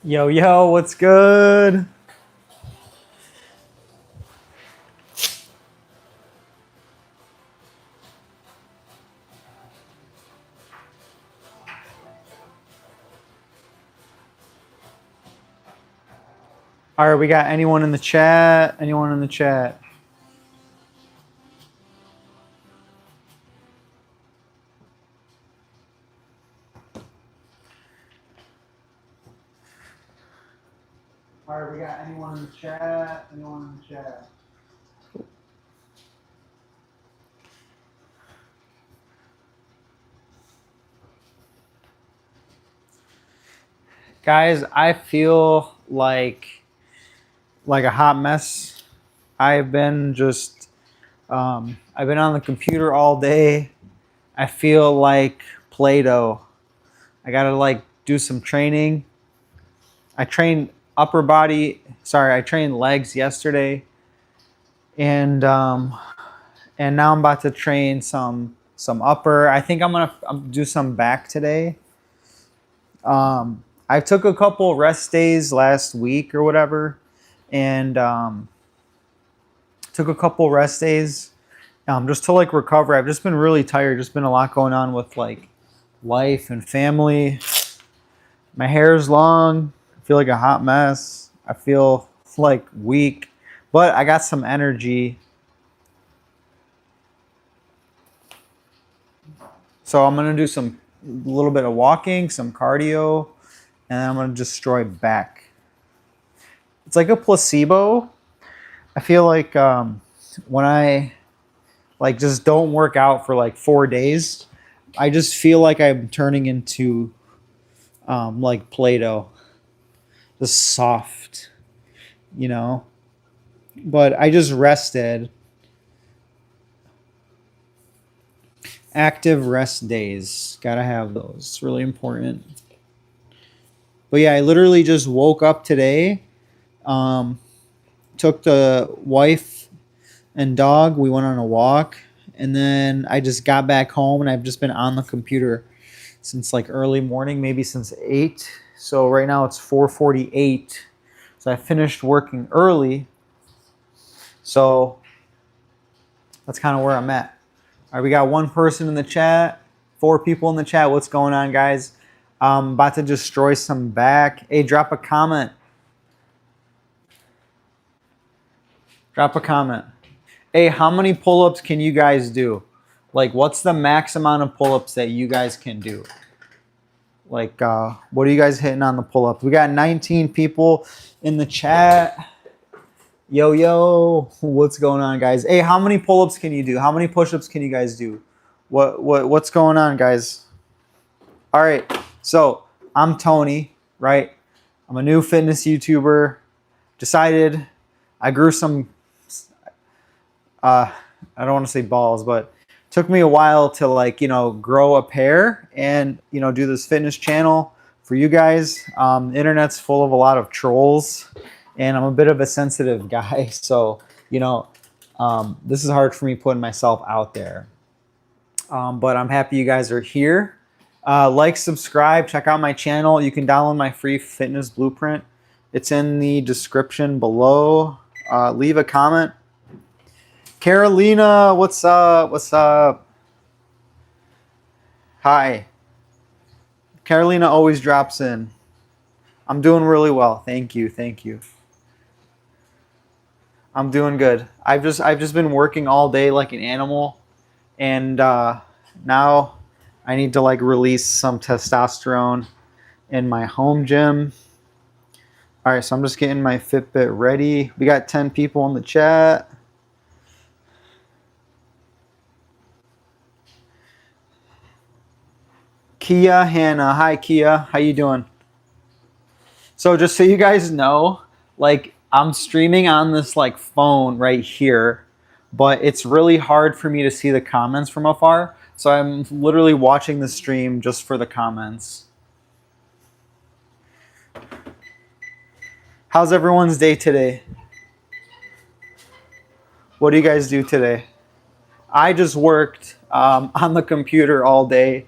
Yo, yo, what's good? All right, we got anyone in the chat? Anyone in the chat? All right, we got anyone in the chat? Anyone in the chat? Guys, I feel like a hot mess. I've been just I've been on the computer all day. I feel like Play-Doh. I gotta do some training. I trained I trained legs yesterday, and now I'm about to train some upper. I think I'm gonna do some back today. I took a couple rest days last week or whatever, and took a couple rest days just to recover. I've just been really tired. Just been a lot going on with life and family. My hair is long. I feel like a hot mess. I feel weak, but I got some energy. So I'm gonna do some little bit of walking, some cardio, and then I'm gonna destroy back. It's like a placebo. I feel like when I just don't work out for 4 days, I just feel like I'm turning into Play-Doh, just soft, you know. But I just rested. Active rest days, gotta have those. It's really important. But yeah, I literally just woke up today. Took the wife and dog. We went on a walk, and then I just got back home, and I've just been on the computer since early morning, maybe since 8. So right now it's 4:48. So I finished working early. So that's kind of where I'm at. All right, we got one person in the chat, 4 people in the chat. What's going on, guys? I'm about to destroy some back. Hey, drop a comment. Drop a comment. Hey, how many pull-ups can you guys do? What's the max amount of pull-ups that you guys can do? What are you guys hitting on the pull-ups? We got 19 people in the chat. Yo, yo, what's going on, guys? Hey, how many pull-ups can you do? How many push-ups can you guys do? What's going on, guys? All right, so I'm Tony, right? I'm a new fitness YouTuber. Decided I grew some, I don't want to say balls, but took me a while to grow a pair and do this fitness channel for you guys. The internet's full of a lot of trolls, and I'm a bit of a sensitive guy, so this is hard for me putting myself out there. But I'm happy you guys are here. Subscribe, check out my channel. You can download my free fitness blueprint. It's in the description below. Leave a comment. Carolina, what's up? What's up? Hi. Carolina always drops in. I'm doing really well. Thank you. Thank you. I'm doing good. I've just been working all day like an animal, and now I need to release some testosterone in my home gym. All right, so I'm just getting my Fitbit ready. We got 10 people in the chat. Kia Hannah. Hi, Kia. How you doing? So just so you guys know, I'm streaming on this phone right here, but it's really hard for me to see the comments from afar. So I'm literally watching the stream just for the comments. How's everyone's day today? What do you guys do today? I just worked on the computer all day.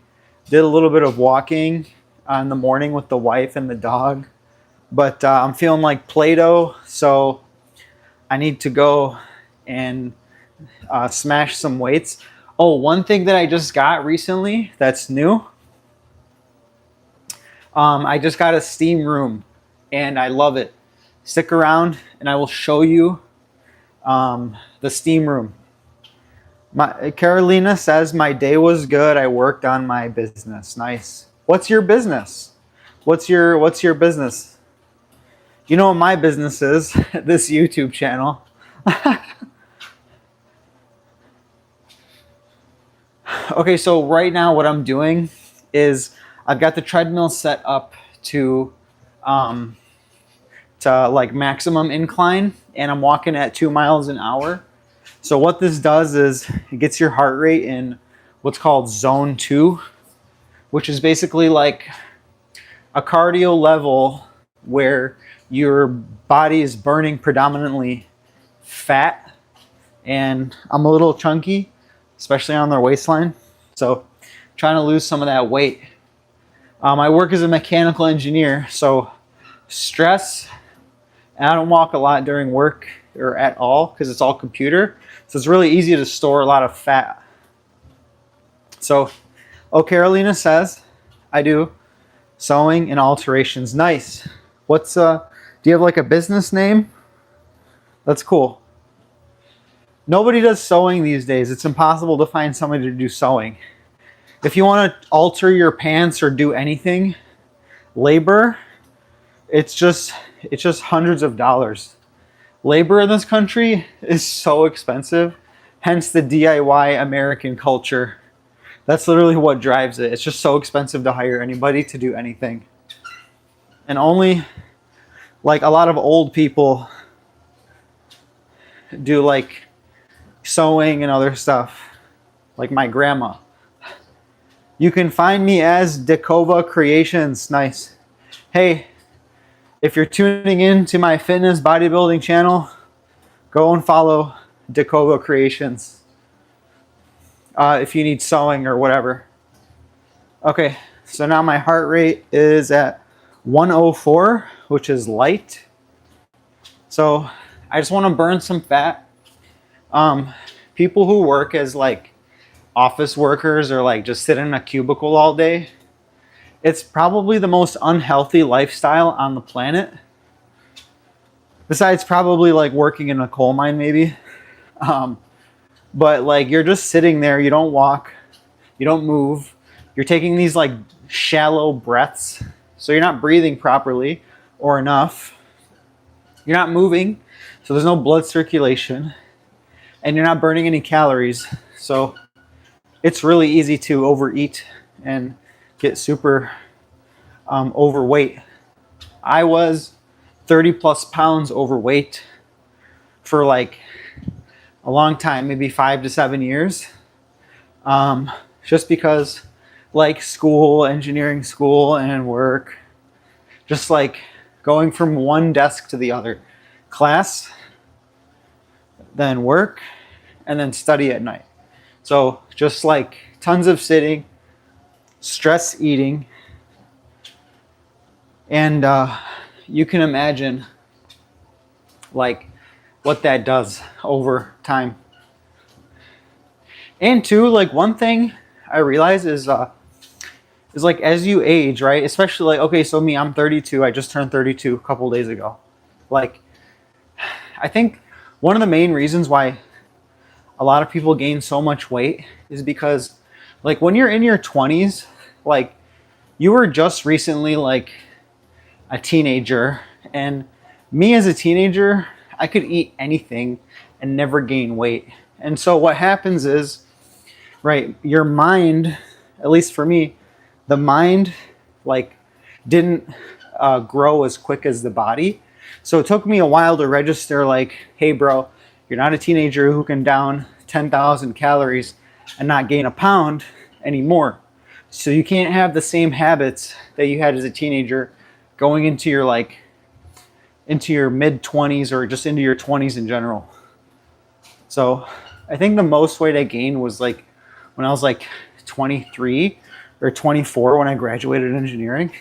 Did a little bit of walking in the morning with the wife and the dog. but I'm feeling like Play-Doh, so I need to go and smash some weights. Oh, one thing that I just got recently that's new. I just got a steam room, and I love it. Stick around, and I will show you the steam room. Carolina says my day was good. I worked on my business. Nice. What's your business? What's your business? You know what my business is? This YouTube channel. Okay, so right now what I'm doing is I've got the treadmill set up to like maximum incline, and I'm walking at 2 miles an hour. So what this does is it gets your heart rate in what's called zone 2, which is basically like a cardio level where your body is burning predominantly fat, and I'm a little chunky, especially on their waistline, so trying to lose some of that weight. I work as a mechanical engineer, so stress, and I don't walk a lot during work or at all because it's all computer, so it's really easy to store a lot of fat. So, oh, Carolina says I do sewing and alterations. Nice. What's do you have like a business name? That's cool. Nobody does sewing these days. It's impossible to find somebody to do sewing. If you want to alter your pants or do anything, labor, it's just hundreds of dollars. Labor in this country is so expensive, hence the DIY American culture. That's literally what drives it. It's just so expensive to hire anybody to do anything. And only like a lot of old people do like sewing and other stuff, like my grandma. You can find me as Dakova Creations. Nice. Hey, if you're tuning in to my fitness bodybuilding channel, go and follow Dakova Creations if you need sewing or whatever. Okay, so now my heart rate is at 104, which is light. So I just want to burn some fat. People who work as like office workers or like just sit in a cubicle all day, it's probably the most unhealthy lifestyle on the planet. Besides probably like working in a coal mine maybe. But like you're just sitting there, you don't walk, you don't move. You're taking these like shallow breaths. So you're not breathing properly or enough. You're not moving, so there's no blood circulation. And you're not burning any calories. So it's really easy to overeat and get super overweight. I was 30 plus pounds overweight for like a long time, maybe 5 to 7 years. Just because like school, engineering school and work, just like going from one desk to the other. Class, then work, and then study at night. So just like tons of sitting, stress eating, and you can imagine like what that does over time. And two, like one thing I realize is like as you age, right? Especially like, okay, so me, I'm 32. I just turned 32 a couple days ago. Like, I think one of the main reasons why a lot of people gain so much weight is because like when you're in your 20s, like you were just recently like a teenager, and me as a teenager, I could eat anything and never gain weight. And so what happens is, right, your mind, at least for me, the mind like didn't grow as quick as the body. So it took me a while to register like, hey bro, you're not a teenager who can down 10,000 calories and not gain a pound anymore. So you can't have the same habits that you had as a teenager going into your like into your mid 20s or just into your 20s in general. So I think the most weight I gained was like when I was like 23 or 24 when I graduated engineering.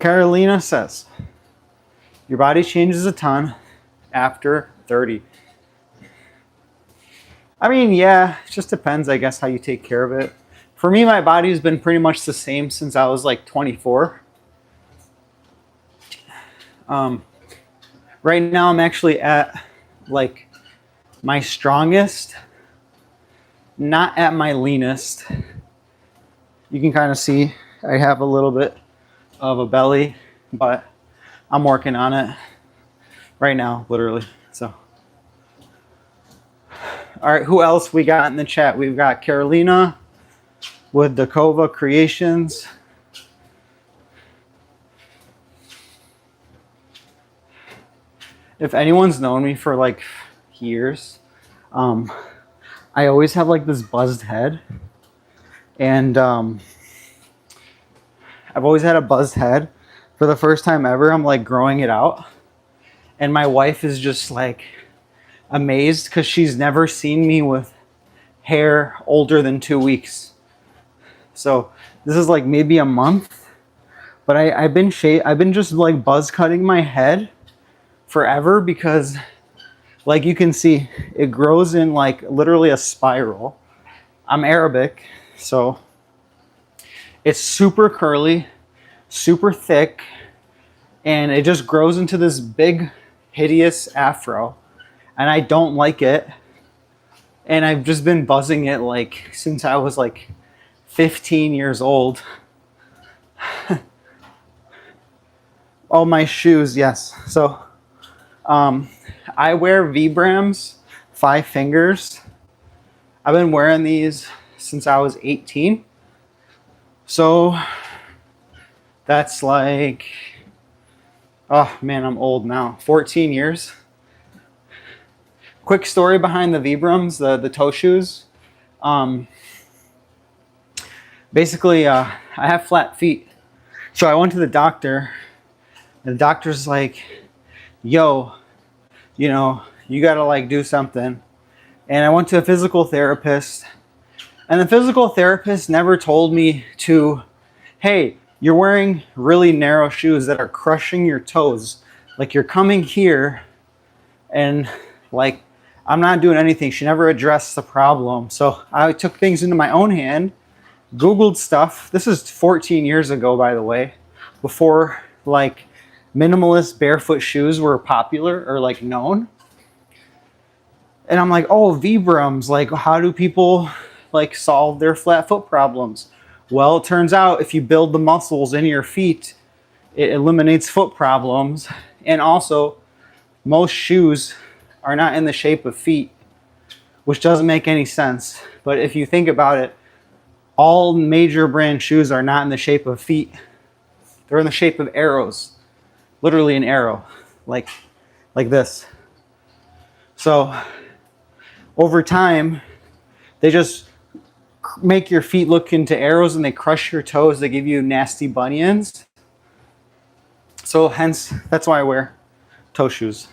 Carolina says, your body changes a ton after 30. I mean, yeah, it just depends, I guess, how you take care of it. For me, my body's been pretty much the same since I was like 24. Right now, I'm actually at like my strongest, not at my leanest. You can kind of see I have a little bit of a belly, but I'm working on it right now, literally. So, all right, who else we got in the chat? We've got Carolina with Dakova Creations. If anyone's known me for like years, I always have like this buzzed head, and I've always had a buzzed head. For the first time ever, I'm like growing it out, and my wife is just like amazed because she's never seen me with hair older than 2 weeks. So this is like maybe a month, but I've been just like buzz cutting my head forever because, like you can see, it grows in like literally a spiral. I'm Arabic, so it's super curly, super thick, and it just grows into this big, hideous afro, and I don't like it. And I've just been buzzing it like since I was like 15 years old. Oh, my shoes, yes. So I wear Vibrams 5 fingers. I've been wearing these since I was 18. So that's like, oh man, I'm old now. 14 years. Quick story behind the Vibrams, the toe shoes. Basically, I have flat feet. So I went to the doctor, and the doctor's like, yo, you know, you gotta like do something. And I went to a physical therapist, and the physical therapist never told me to, hey, you're wearing really narrow shoes that are crushing your toes. Like you're coming here, and like, I'm not doing anything. She never addressed the problem. So I took things into my own hand, Googled stuff. This is 14 years ago, by the way, before like minimalist barefoot shoes were popular or like known. And I'm like, oh, Vibrams, like how do people like solve their flat foot problems? Well, it turns out if you build the muscles in your feet, it eliminates foot problems. And also, most shoes are not in the shape of feet, which doesn't make any sense. But if you think about it, all major brand shoes are not in the shape of feet. They're in the shape of arrows. Literally an arrow, like this. So over time, they just make your feet look into arrows and they crush your toes. They give you nasty bunions. So hence, that's why I wear toe shoes.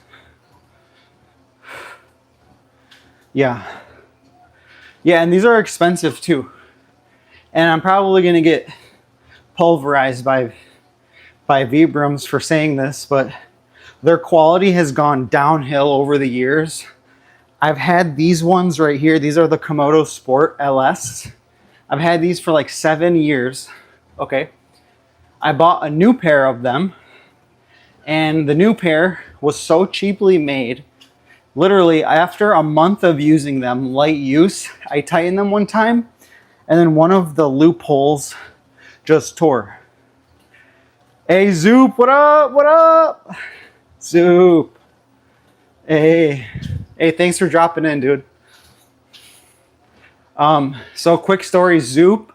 Yeah, and these are expensive too. And I'm probably gonna get pulverized by Vibrams for saying this, but their quality has gone downhill over the years. I've had these ones right here. These are the Komodo Sport LS. I've had these for like 7 years. Okay. I bought a new pair of them, and the new pair was so cheaply made. Literally, after a month of using them, light use, I tightened them one time, and then one of the loopholes just tore. Hey, Zoop, what up? What up? Zoop. Hey, thanks for dropping in, dude. So quick story, Zoop.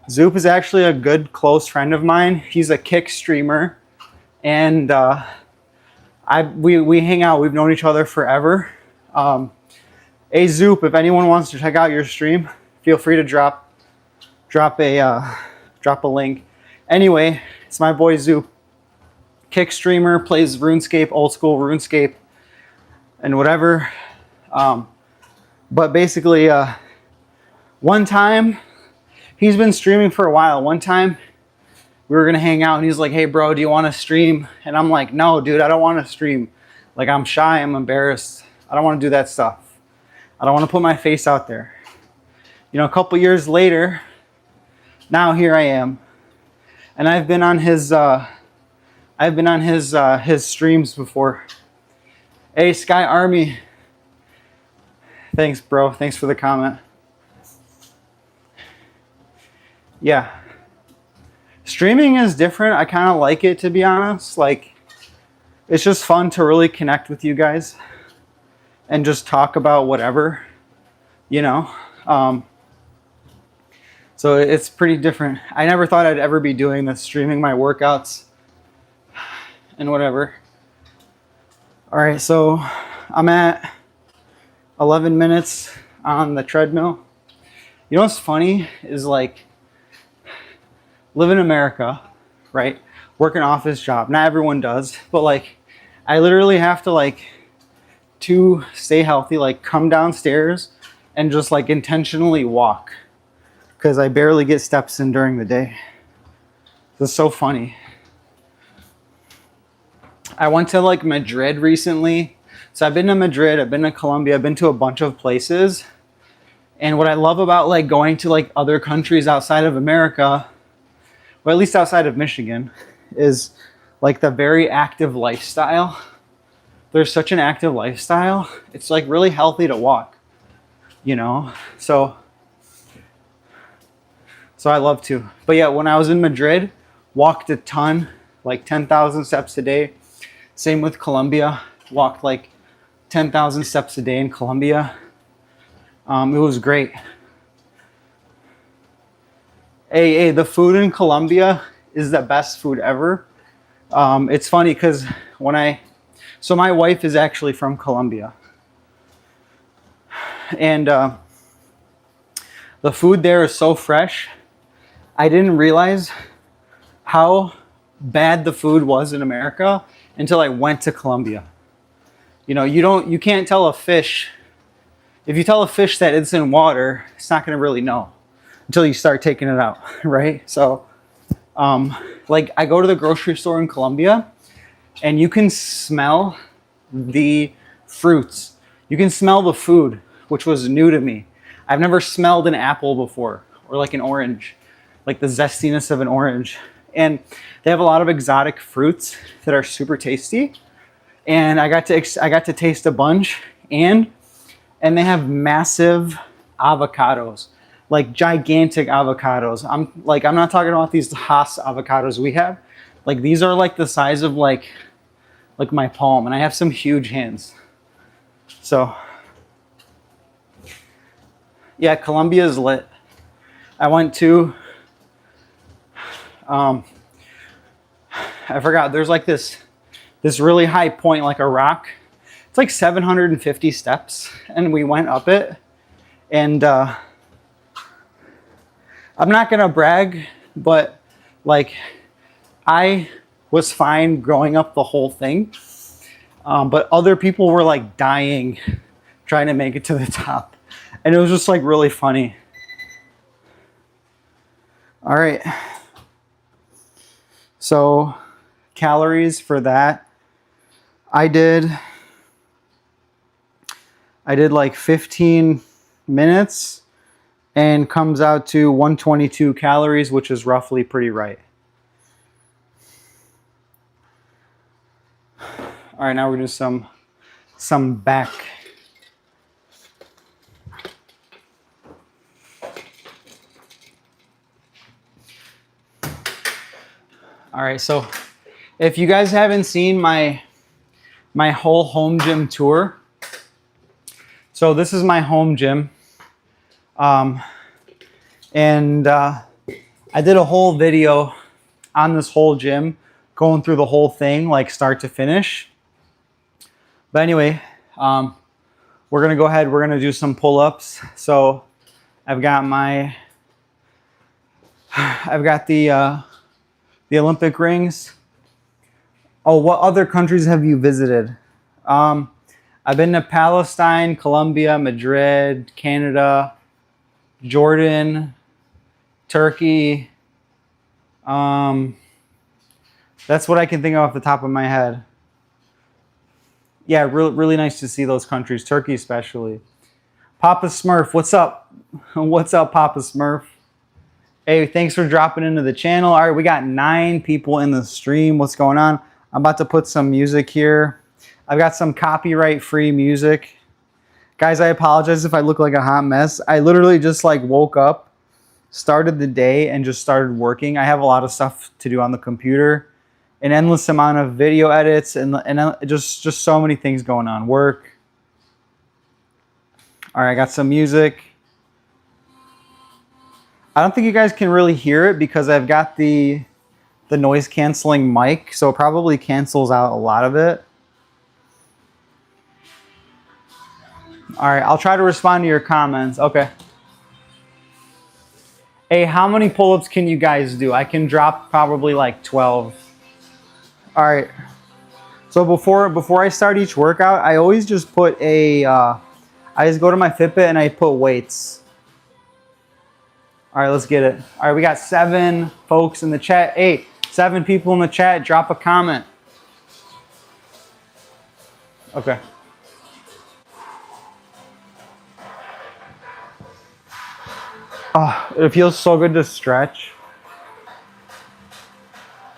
Zoop is actually a good close friend of mine. He's a kick streamer, and we hang out. We've known each other forever. Hey, Zoop, if anyone wants to check out your stream, feel free to drop a link. Anyway, it's my boy Zoop. Kick streamer, plays RuneScape, old school RuneScape, and whatever. But basically, one time, he's been streaming for a while. One time, we were gonna hang out, and he's like, "Hey, bro, do you want to stream?" And I'm like, "No, dude, I don't want to stream. Like, I'm shy, I'm embarrassed. I don't want to do that stuff. I don't want to put my face out there." You know, a couple years later, now here I am, and I've been on his his streams before. Hey, Sky Army, thanks, bro. Thanks for the comment. Yeah. Streaming is different. I kind of like it, to be honest. Like, it's just fun to really connect with you guys and just talk about whatever, you know. So it's pretty different. I never thought I'd ever be doing this, streaming my workouts and whatever. All right, so I'm at 11 minutes on the treadmill. You know what's funny is, like, live in America, right? Work an office job. Not everyone does, but like, I literally have to, like, to stay healthy, like, come downstairs and just like intentionally walk, because I barely get steps in during the day. It's so funny. I went to like Madrid recently. So I've been to Madrid, I've been to Colombia, I've been to a bunch of places. And what I love about like going to like other countries outside of America, or at least outside of Michigan, is like the very active lifestyle. There's such an active lifestyle. It's like really healthy to walk, you know? So I love to. But yeah, when I was in Madrid, walked a ton, like 10,000 steps a day. Same with Colombia, walked like 10,000 steps a day in Colombia. It was great. Hey, the food in Colombia is the best food ever. It's funny because so my wife is actually from Colombia. And the food there is so fresh. I didn't realize how bad the food was in America until I went to Colombia. You know, you can't tell a fish. If you tell a fish that it's in water, it's not going to really know until you start taking it out, right? So, like, I go to the grocery store in Colombia, and you can smell the fruits. You can smell the food, which was new to me. I've never smelled an apple before, or like an orange, like the zestiness of an orange. And they have a lot of exotic fruits that are super tasty. And I got to taste a bunch, and they have massive avocados, like gigantic avocados. I'm not talking about these Hass avocados we have. Like, these are like the size of like my palm, and I have some huge hands. So yeah, Colombia is lit. I went to I forgot, there's like this really high point, like a rock. It's like 750 steps, and we went up it. And I'm not gonna brag, but like, I was fine growing up the whole thing. But other people were like dying trying to make it to the top. And it was just like really funny. All right. So calories for that, I did like 15 minutes and comes out to 122 calories, which is roughly pretty right. All right, now we're gonna do some back. All right, so if you guys haven't seen my whole home gym tour, so this is my home gym. And I did a whole video on this whole gym, going through the whole thing, like start to finish. But anyway, we're gonna go ahead, we're gonna do some pull-ups. So I've got the Olympic rings. Oh, what other countries have you visited? I've been to Palestine, Colombia, Madrid, Canada, Jordan, Turkey, That's what I can think of off the top of my head. Yeah, really nice to see those countries, Turkey especially. Papa Smurf, what's up? What's up, Papa Smurf? Hey, thanks for dropping into the channel. All right, we got 9 people in the stream. What's going on? I'm about to put some music here. I've got some copyright-free music. Guys, I apologize if I look like a hot mess. I literally just like woke up, started the day, and just started working. I have a lot of stuff to do on the computer. An endless amount of video edits and just so many things going on. Work. All right, I got some music. I don't think you guys can really hear it because I've got the noise canceling mic, so it probably cancels out a lot of it. All right, I'll try to respond to your comments. Okay. Hey, how many pull-ups can you guys do? I can drop probably like 12. All right. So before I start each workout, I always just put I just go to my Fitbit and I put weights. All right, let's get it. All right, we got 7 folks in the chat. 8, 7 people in the chat. Drop a comment. Okay. Oh, it feels so good to stretch.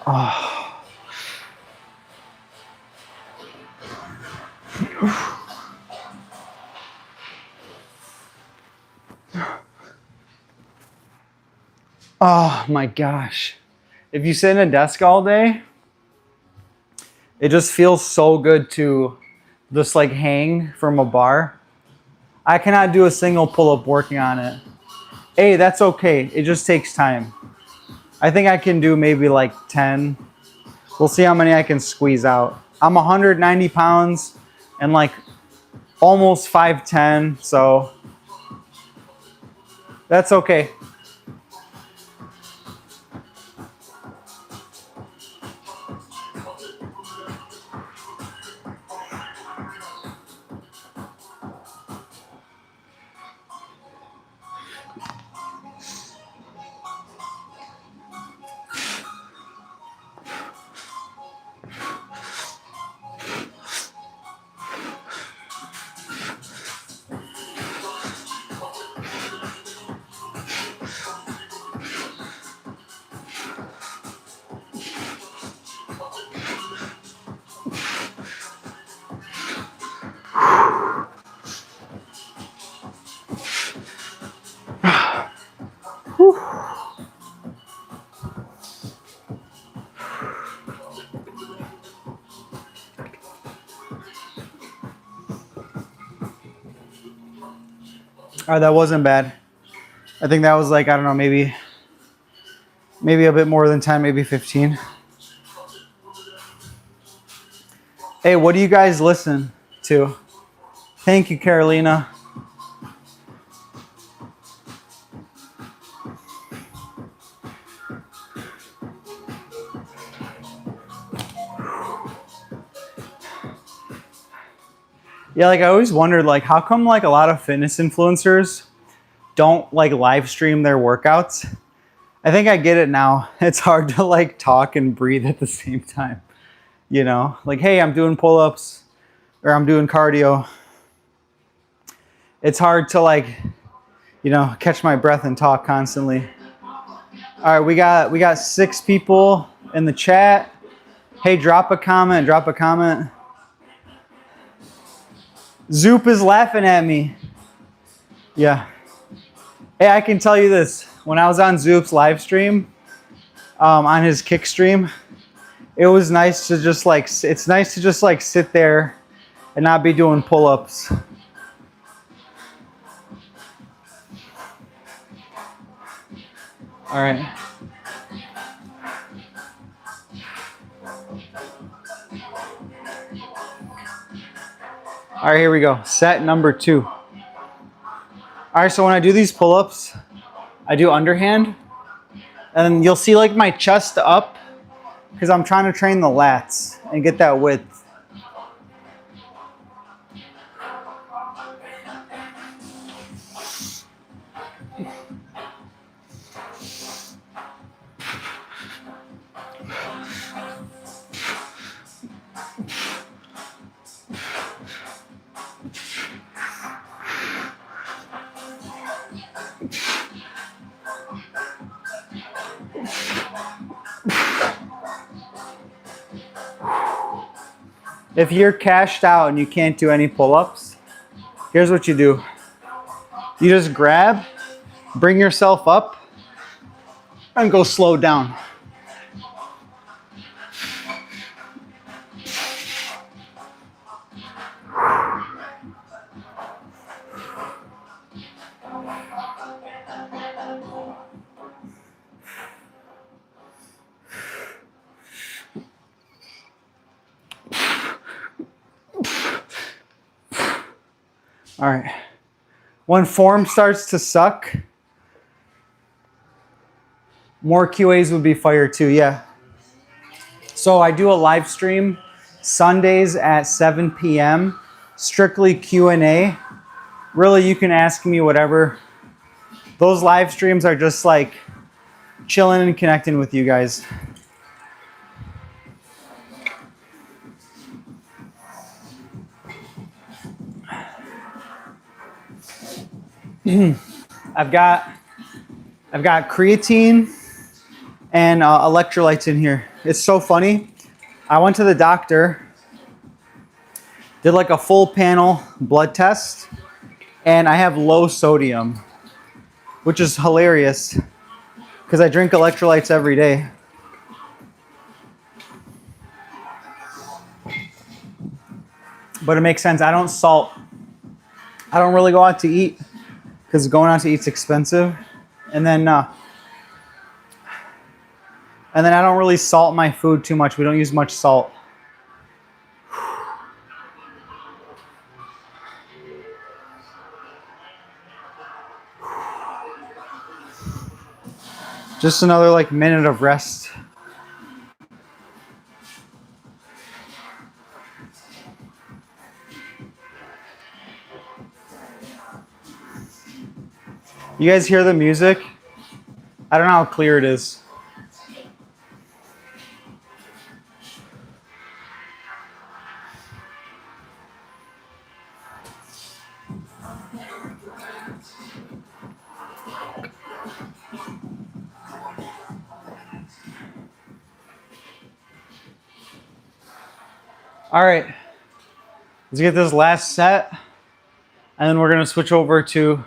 Oh. Oh my gosh. If you sit in a desk all day, it just feels so good to just like hang from a bar. I cannot do a single pull-up working on it. Hey, that's okay. It just takes time. I think I can do maybe like 10. We'll see how many I can squeeze out. I'm 190 pounds and like almost 5'10", so that's okay. All right, that wasn't bad. I think that was like, I don't know, maybe a bit more than 10, maybe 15. Hey, what do you guys listen to? Thank you, Carolina. Yeah, like I always wondered, like, how come like a lot of fitness influencers don't like live stream their workouts? I think I get it now. It's hard to like talk and breathe at the same time. You know, like, hey, I'm doing pull-ups or I'm doing cardio. It's hard to like, you know, catch my breath and talk constantly. All right, we got 6 people in the chat. Hey, drop a comment, drop a comment. Zoop is laughing at me. Yeah. Hey, I can tell you this. When I was on Zoop's live stream, on his kick stream, it was nice to just like, it's nice to just like sit there and not be doing pull-ups. All right. All right, here we go. Set number 2. All right, so when I do these pull-ups, I do underhand. And you'll see like my chest up because I'm trying to train the lats and get that width. If you're cashed out and you can't do any pull-ups, here's what you do. You just grab, bring yourself up, and go slow down. All right. When form starts to suck, more QAs would be fired too, yeah. So I do a live stream Sundays at 7 p.m. Strictly Q&A. Really, you can ask me whatever. Those live streams are just like chilling and connecting with you guys. I've got creatine and electrolytes in here. It's so funny. I went to the doctor, did like a full panel blood test, and I have low sodium, which is hilarious because I drink electrolytes every day. But it makes sense. I don't salt. I don't really go out to eat because going out to eat's expensive. And then I don't really salt my food too much. We don't use much salt. Just another like minute of rest. You guys hear the music? I don't know how clear it is. All right, let's get this last set, and then we're gonna switch over to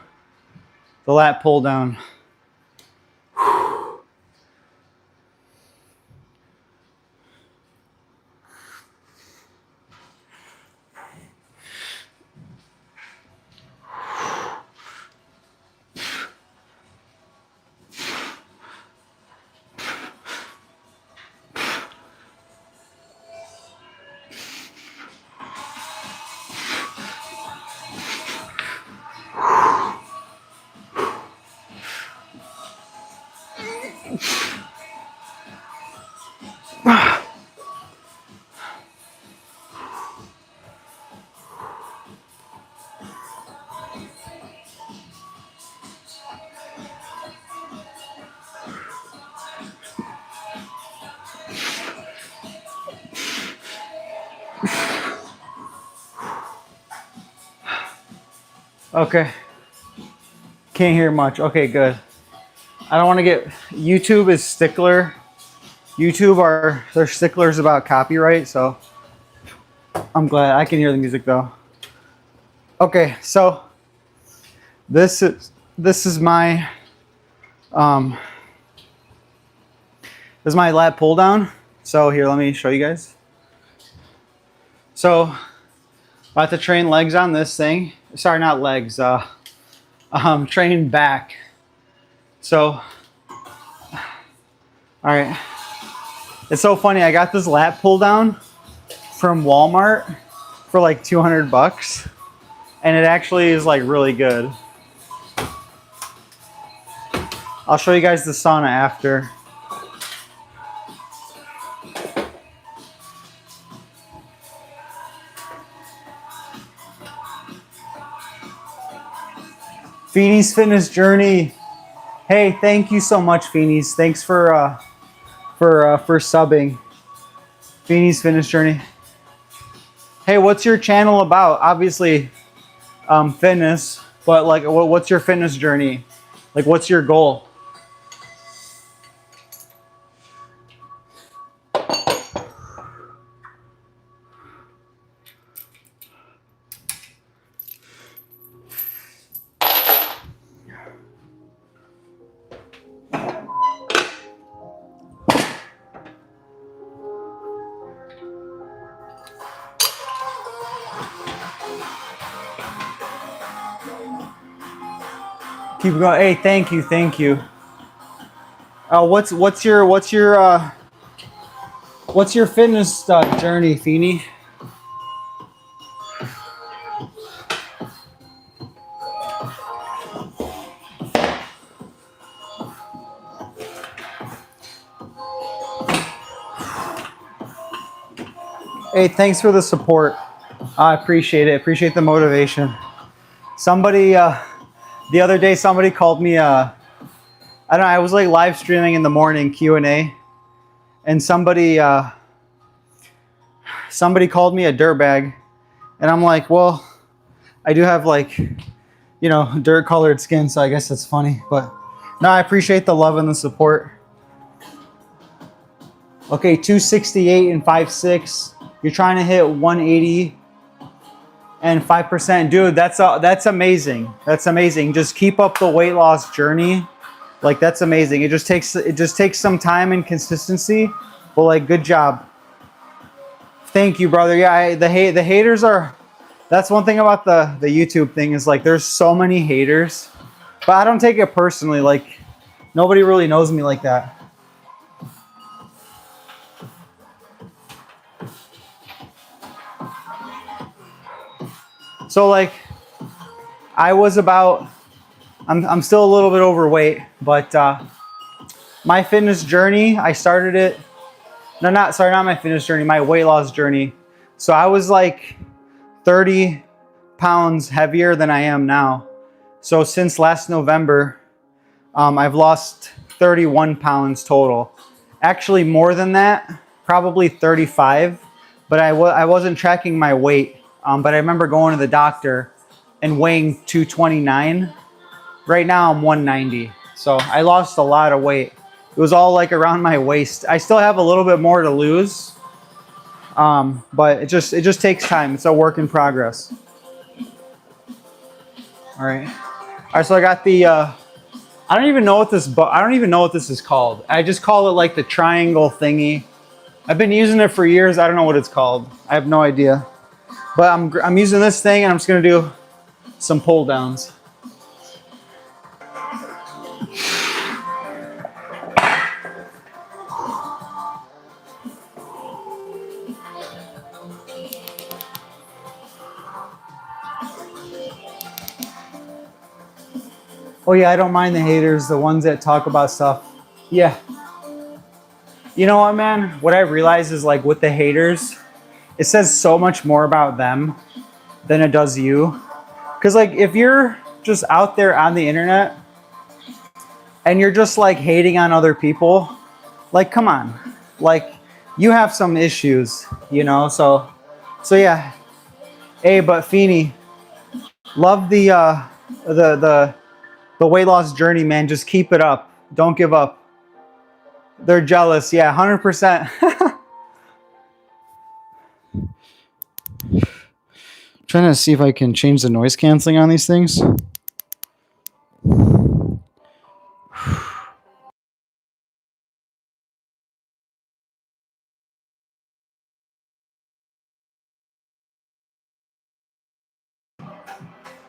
the lat pull down. Okay. Can't hear much. Okay, good. I don't want to get... YouTube is stickler. They're sticklers about copyright, so I'm glad I can hear the music though. Okay, so this is my lat pull down. So here, let me show you guys. So I have to train legs on this thing. Sorry, not legs. Train back. So, all right. It's so funny. I got this lat pull down from Walmart for like $200, and it actually is like really good. I'll show you guys the sauna after. Feeney's Fitness Journey. Hey, thank you so much, Feeney's. Thanks for subbing. Feeney's Fitness Journey. Hey, what's your channel about? Obviously, fitness, but like, what's your fitness journey? Like, what's your goal? Keep going. Hey, thank you, thank you. What's your fitness journey, Feeny? Hey, thanks for the support. I appreciate it. Appreciate the motivation. Somebody, the other day, somebody called me. I don't know. I was like live streaming in the morning Q&A, and somebody called me a dirtbag, and I'm like, well, I do have like, you know, dirt colored skin, so I guess that's funny. But no, I appreciate the love and the support. Okay, 268 and 5'6". You're trying to hit 180 and 5%. Dude, that's amazing. That's amazing. Just keep up the weight loss journey. Like, that's amazing. It just takes some time and consistency, but like, good job. Thank you, brother. Yeah, the haters are, that's one thing about the YouTube thing is like, there's so many haters, but I don't take it personally. Like, nobody really knows me like that. So like, I'm still a little bit overweight, but my fitness journey, I started it, not my fitness journey, my weight loss journey. So I was like 30 pounds heavier than I am now. So since last November, I've lost 31 pounds total. Actually more than that, probably 35, but I wasn't tracking my weight. But I remember going to the doctor and weighing 229. Right now I'm 190. So I lost a lot of weight. It was all like around my waist. I still have a little bit more to lose. But it just takes time. It's a work in progress. All right. All right, so I got the I don't even know what this is called. I just call it like the triangle thingy. I've been using it for years. I don't know what it's called. I have no idea. But I'm using this thing, and I'm just gonna do some pull downs. Oh yeah, I don't mind the haters, the ones that talk about stuff. Yeah. You know what, man? What I realize is like with the haters, it says so much more about them than it does you. Because like if you're just out there on the internet and you're just like hating on other people, like come on. Like you have some issues, you know? So yeah. Hey, but Feeny, love the weight loss journey, man. Just keep it up. Don't give up. They're jealous. Yeah, 100%. Trying to see if I can change the noise canceling on these things.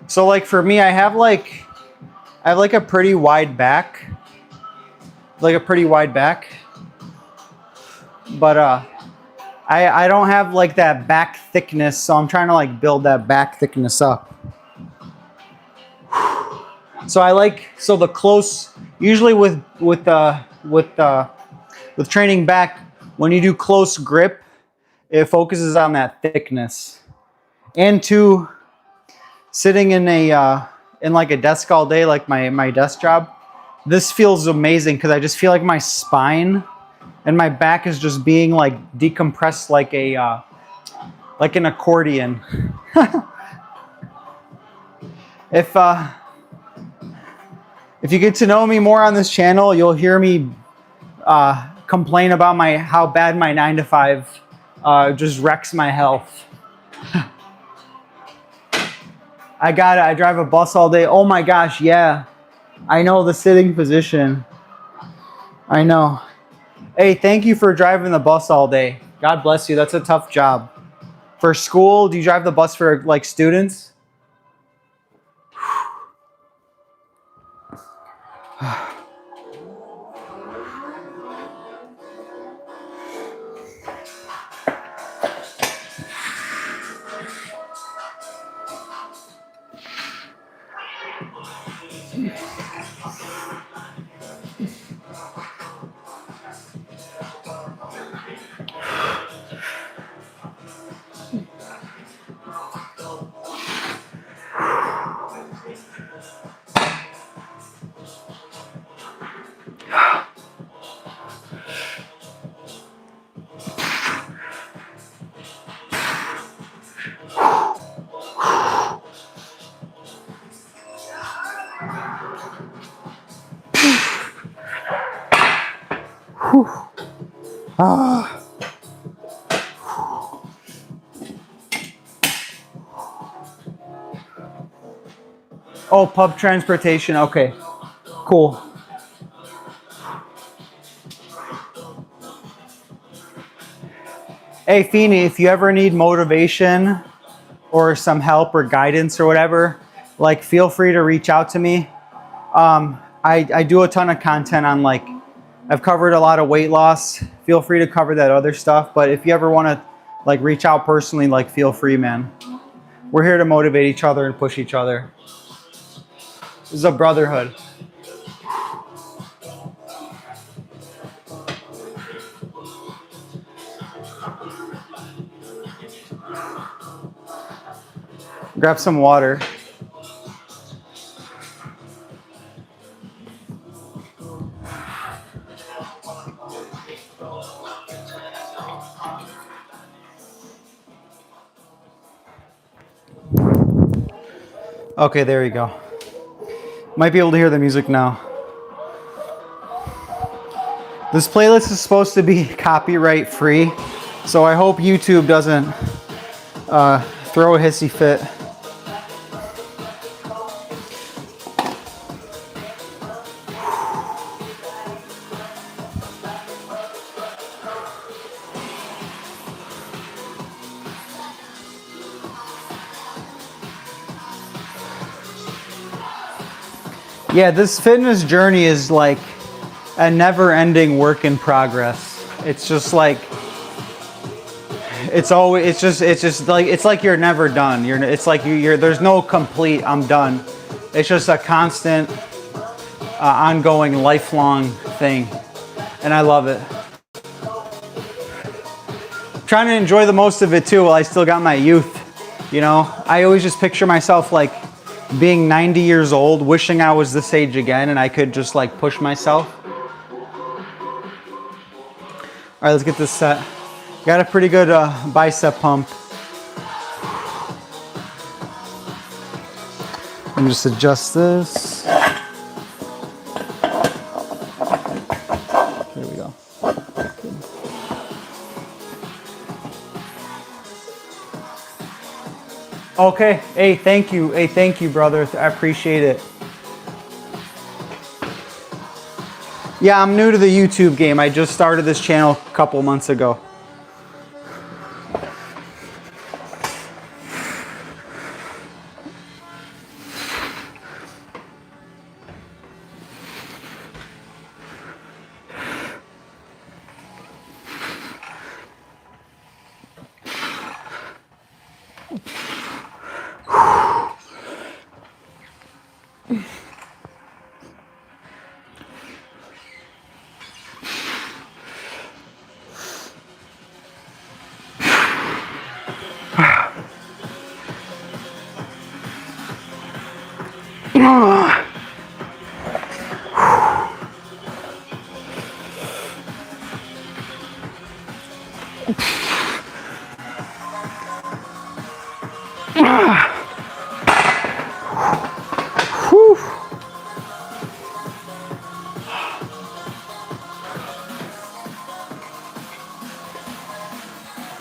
So like for me, I have like a pretty wide back. Like a pretty wide back. But I don't have like that back thickness, so I'm trying to like build that back thickness up. So the close, usually with training back, when you do close grip, it focuses on that thickness. And two, sitting in like a desk all day, like my desk job, this feels amazing because I just feel like my spine and my back is just being like decompressed like an accordion. If you get to know me more on this channel, you'll hear me complain about how bad my 9-to-5 just wrecks my health. I drive a bus all day. Oh my gosh, yeah. I know the sitting position. I know. Hey, thank you for driving the bus all day. God bless you. That's a tough job. For school, do you drive the bus for like students? Ah. Oh, pub transportation. Okay, cool. Hey, Feeny, if you ever need motivation or some help or guidance or whatever, like feel free to reach out to me. I do a ton of content on like, I've covered a lot of weight loss. Feel free to cover that other stuff. But if you ever want to like reach out personally, like feel free, man. We're here to motivate each other and push each other. This is a brotherhood. Grab some water. Okay, there you go. Might be able to hear the music now. This playlist is supposed to be copyright free, so I hope YouTube doesn't throw a hissy fit. Yeah, this fitness journey is like a never-ending work in progress. It's just like it's like you're never done. It's like there's no complete I'm done. It's just a constant ongoing lifelong thing. And I love it. Trying to enjoy the most of it too while I still got my youth. You know, I always just picture myself like being 90 years old, wishing I was this age again and I could just like push myself. All right, let's get this set. Got a pretty good bicep pump. Let me just adjust this. Here we go. Okay, hey, thank you. Hey, thank you, brother. I appreciate it. Yeah, I'm new to the YouTube game. I just started this channel a couple months ago.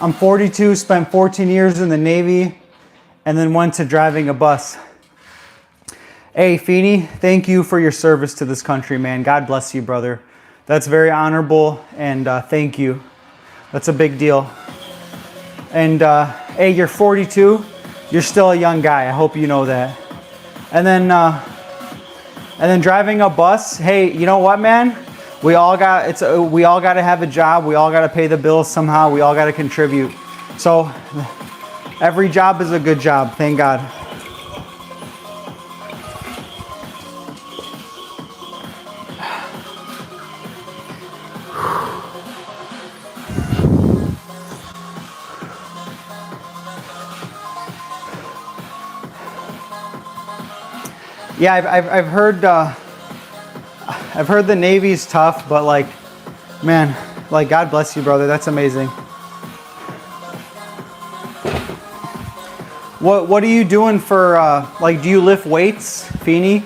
I'm 42, spent 14 years in the Navy, and then went to driving a bus. Hey, Feeny, thank you for your service to this country, man. God bless you, brother. That's very honorable, and thank you. That's a big deal. And hey, you're 42. You're still a young guy. I hope you know that. And And then driving a bus, hey, you know what, man? We all got to have a job. We all got to pay the bills somehow. We all got to contribute. So every job is a good job. Thank God. Yeah, I've heard the Navy's tough, but like, man, like God bless you, brother. That's amazing. What are you doing for like? Do you lift weights, Feeny?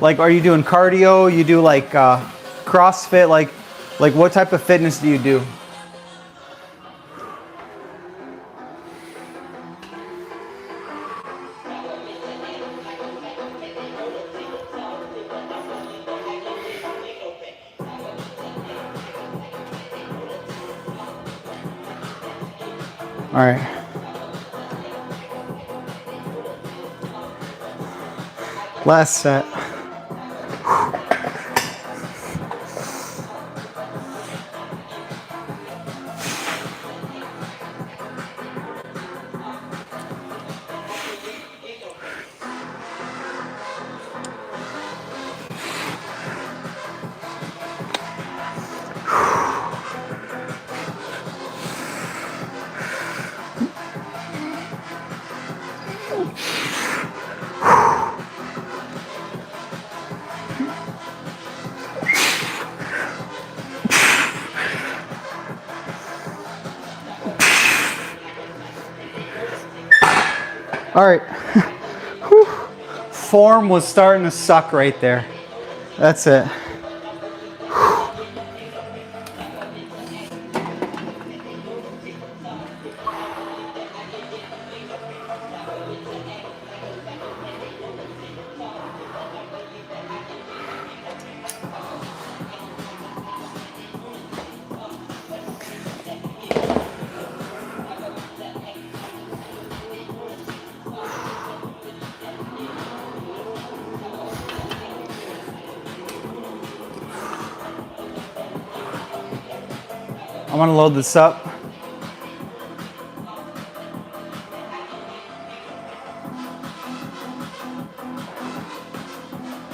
Like, are you doing cardio? You do like CrossFit? Like what type of fitness do you do? All right. Last set. All right. Form was starting to suck right there. That's it. I'm gonna load this up.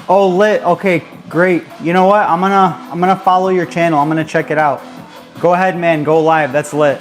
Oh, lit. Okay, great. You know what? I'm gonna follow your channel. I'm gonna check it out. Go ahead, man. Go live. That's lit.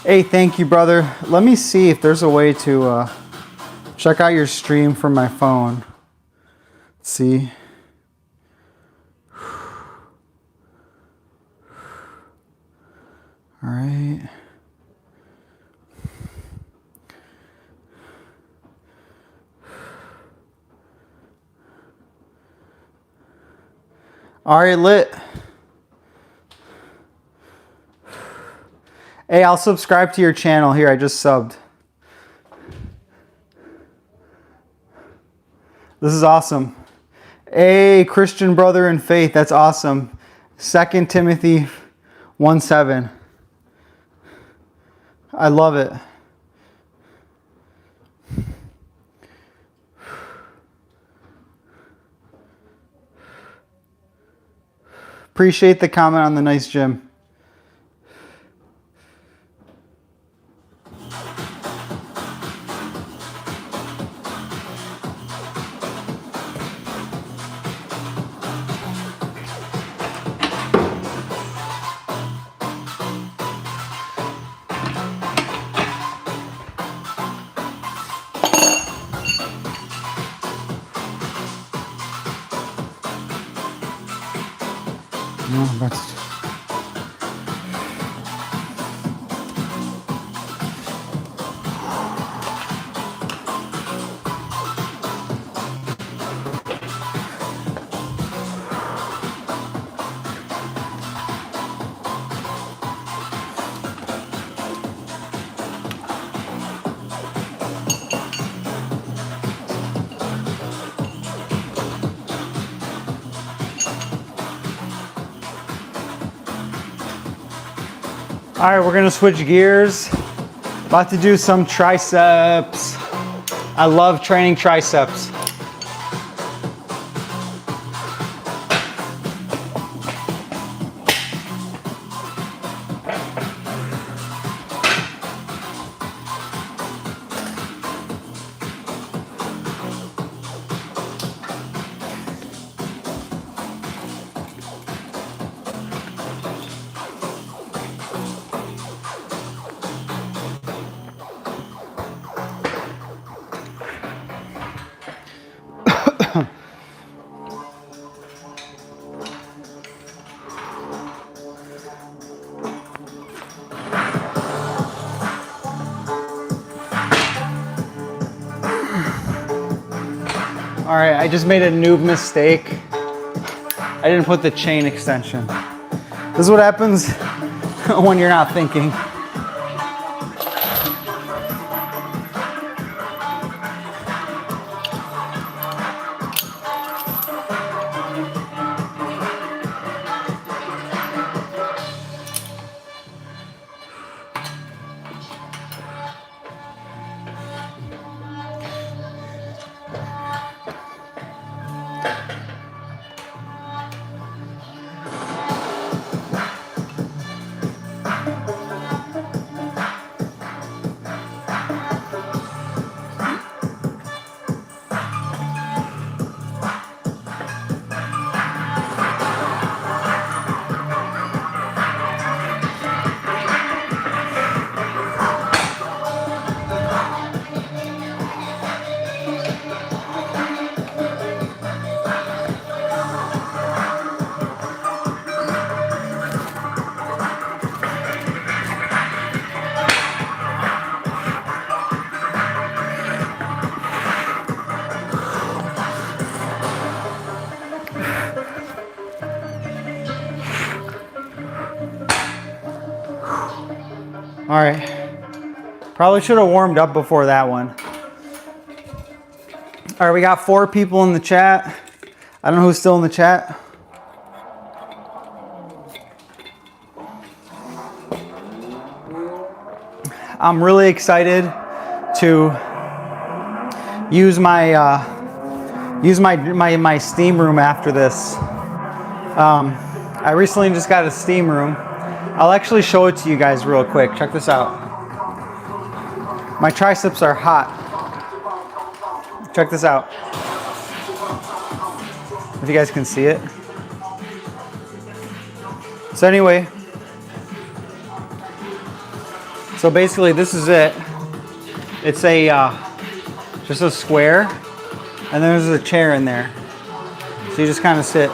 Hey, thank you, brother. Let me see if there's a way to check out your stream from my phone. Let's see. All right. All right, lit. Hey, I'll subscribe to your channel here. I just subbed. This is awesome. Hey, Christian brother in faith. That's awesome. 2 Timothy 1:7. I love it. Appreciate the comment on the nice gym. I'm about to. All right, we're gonna switch gears. About to do some triceps. I love training triceps. All right, I just made a noob mistake. I didn't put the chain extension. This is what happens when you're not thinking. All right, probably should have warmed up before that one. All right, we got 4 people in the chat. I don't know who's still in the chat. I'm really excited to use my steam room after this. I recently just got a steam room. I'll actually show it to you guys real quick. Check this out. My triceps are hot. Check this out. If you guys can see it. So anyway, so basically this is it. It's a just a square, and then there's a chair in there. So you just kind of sit.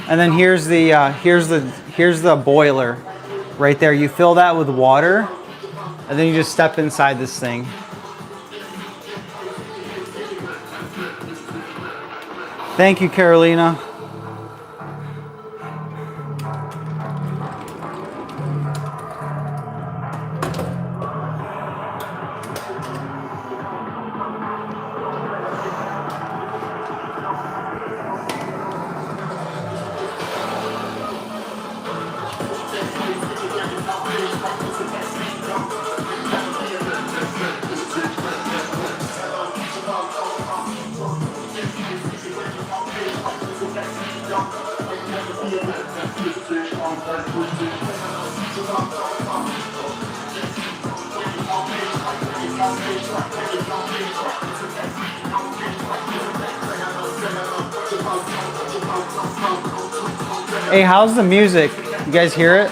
And then here's the boiler right there. You fill that with water, and then you just step inside this thing. Thank you, Carolina. Hey, how's the music? You guys hear it?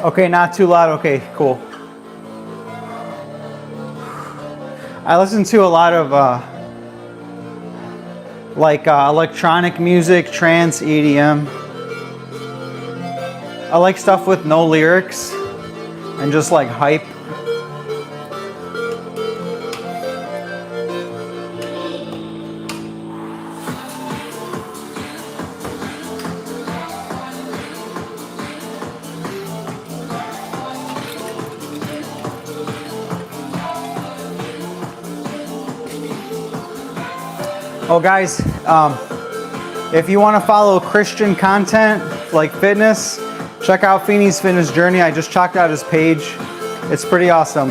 Okay, not too loud. Okay, cool. I listen to a lot of electronic music, trance, EDM. I like stuff with no lyrics and just like hype. Oh guys, if you want to follow Christian content like fitness, check out Feeney's Fitness Journey. I just checked out his page. It's pretty awesome.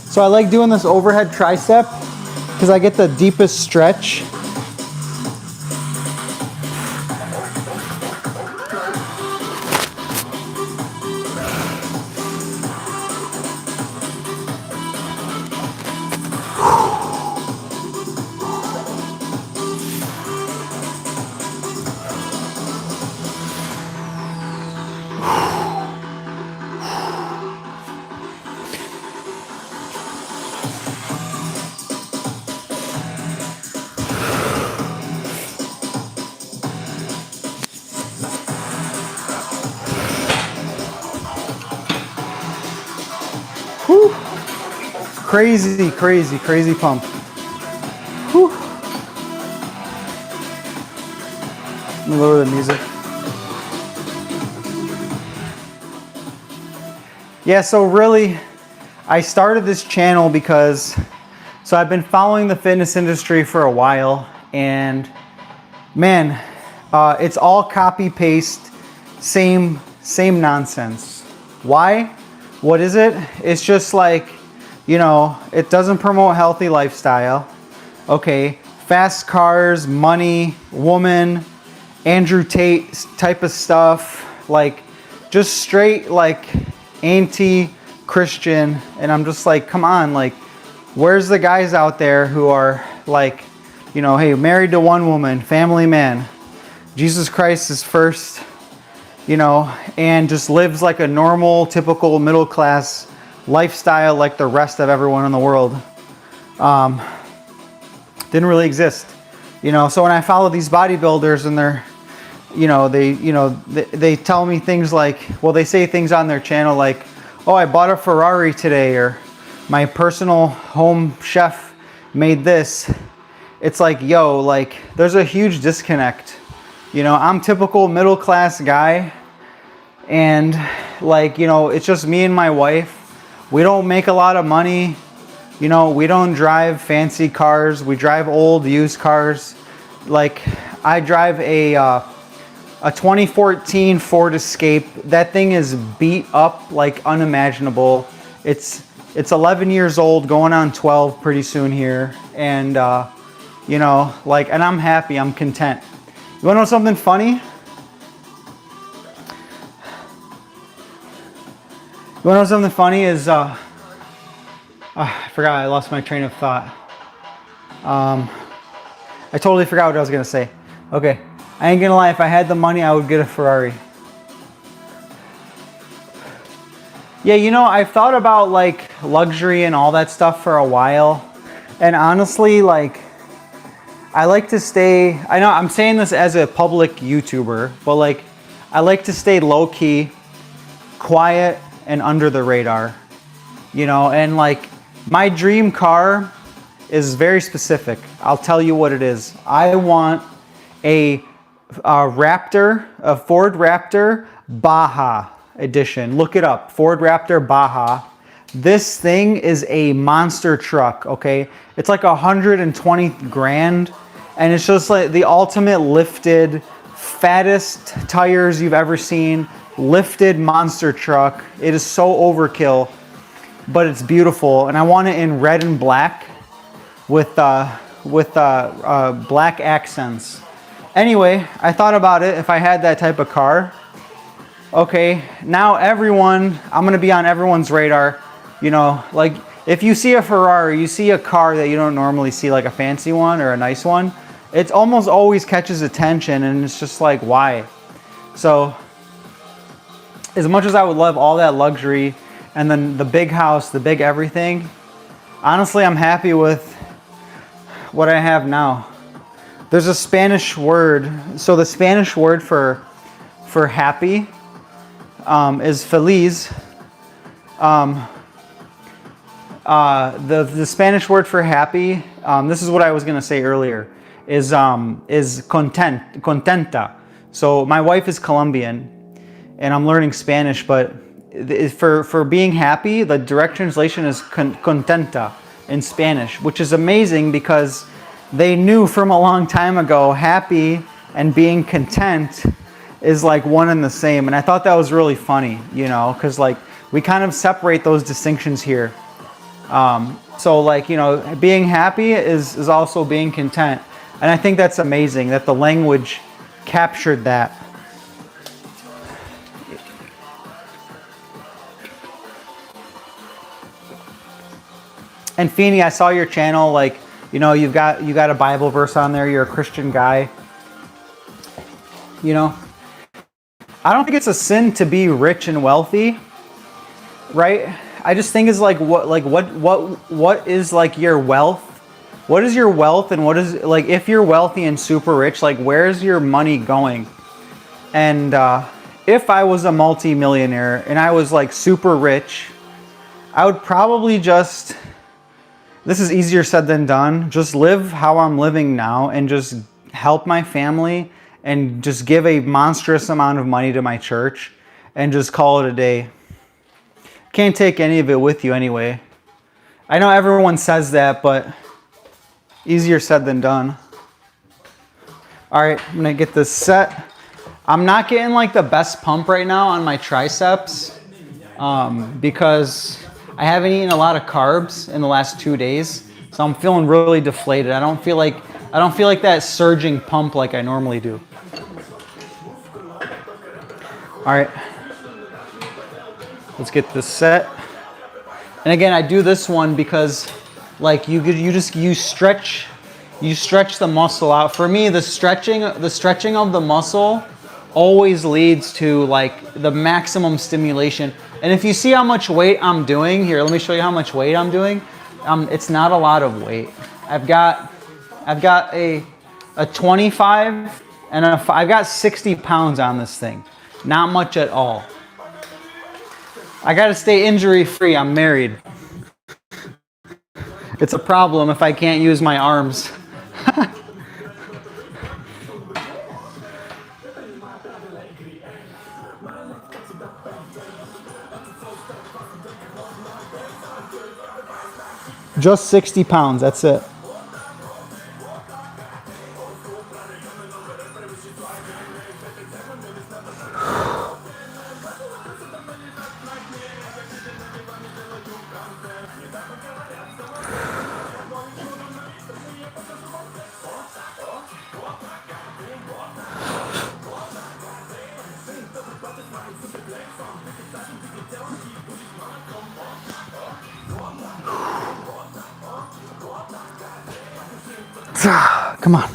So I like doing this overhead tricep because I get the deepest stretch. Whew. Crazy, crazy, crazy pump. Whew. Let me lower the music. Yeah, so really, I started this channel because, so I've been following the fitness industry for a while, and man, it's all copy paste, same nonsense. Why? What is it? It's just like, you know, it doesn't promote healthy lifestyle. Okay, fast cars, money, woman, Andrew Tate type of stuff, like just straight like anti-Christian. And I'm just like, come on, like, where's the guys out there who are like, you know, hey, married to one woman, family man, Jesus Christ is first, you know, and just lives like a normal, typical middle class lifestyle like the rest of everyone in the world. Didn't really exist, you know. So when I follow these bodybuilders and they're, you know, they tell me things like, well, they say things on their channel like, oh, I bought a Ferrari today, or my personal home chef made this. It's like, yo, like, there's a huge disconnect. You know, I'm typical middle class guy, and like, you know, it's just me and my wife. We don't make a lot of money. You know, we don't drive fancy cars. We drive old used cars. Like, I drive a 2014 Ford Escape. That thing is beat up like unimaginable. It's 11 years old, going on 12 pretty soon here. And, you know, like, and I'm happy, I'm content. You wanna know something funny? You wanna know something funny is, I forgot, I lost my train of thought. I totally forgot what I was gonna say. Okay, I ain't gonna lie, if I had the money, I would get a Ferrari. Yeah, you know, I've thought about like luxury and all that stuff for a while. And honestly, like, I like to stay, I know I'm saying this as a public YouTuber, but like, I like to stay low key, quiet, and under the radar, you know. And like, my dream car is very specific. I'll tell you what it is. I want a Raptor, a Ford Raptor Baja edition. Look it up, Ford Raptor Baja. This thing is a monster truck, okay? It's like 120 grand, and it's just like the ultimate lifted, fattest tires you've ever seen, lifted monster truck. It is so overkill, but it's beautiful, and I want it in red and black with black accents. Anyway, I thought about it if I had that type of car. Okay, now everyone, I'm gonna be on everyone's radar. You know, like if you see a Ferrari, you see a car that you don't normally see, like a fancy one or a nice one, it almost always catches attention, and it's just like, why? So, as much as I would love all that luxury and then the big house, the big everything, honestly, I'm happy with what I have now. There's a Spanish word. So the Spanish word for happy is feliz. The Spanish word for happy, this is what I was going to say earlier, is contenta. So my wife is Colombian, and I'm learning Spanish, but for being happy, the direct translation is contenta in Spanish, which is amazing because they knew from a long time ago happy and being content is like one and the same. And I thought that was really funny, you know, because like we kind of separate those distinctions here. So like, you know, being happy is also being content. And I think that's amazing that the language captured that. And Feeney, I saw your channel, like, you know, you got a Bible verse on there, you're a Christian guy. You know, I don't think it's a sin to be rich and wealthy, right? I just think it's like what is like your wealth? What is your wealth, and what is, like, if you're wealthy and super rich, like where's your money going? And if I was a multi-millionaire and I was like super rich, I would probably just, this is easier said than done, just live how I'm living now and just help my family and just give a monstrous amount of money to my church and just call it a day. Can't take any of it with you anyway. I know everyone says that, but easier said than done. All right, I'm gonna get this set. I'm not getting like the best pump right now on my triceps because I haven't eaten a lot of carbs in the last 2 days, so I'm feeling really deflated. I don't feel like that surging pump like I normally do. All right, let's get this set. And again, I do this one because, like, you stretch the muscle out. For me, the stretching of the muscle always leads to like the maximum stimulation. And if you see how much weight I'm doing here, let me show you how much weight I'm doing. It's not a lot of weight. I've got a 25 and I've got 60 pounds on this thing. Not much at all. I got to stay injury free. I'm married. It's a problem if I can't use my arms. Just 60 pounds, that's it. Come on.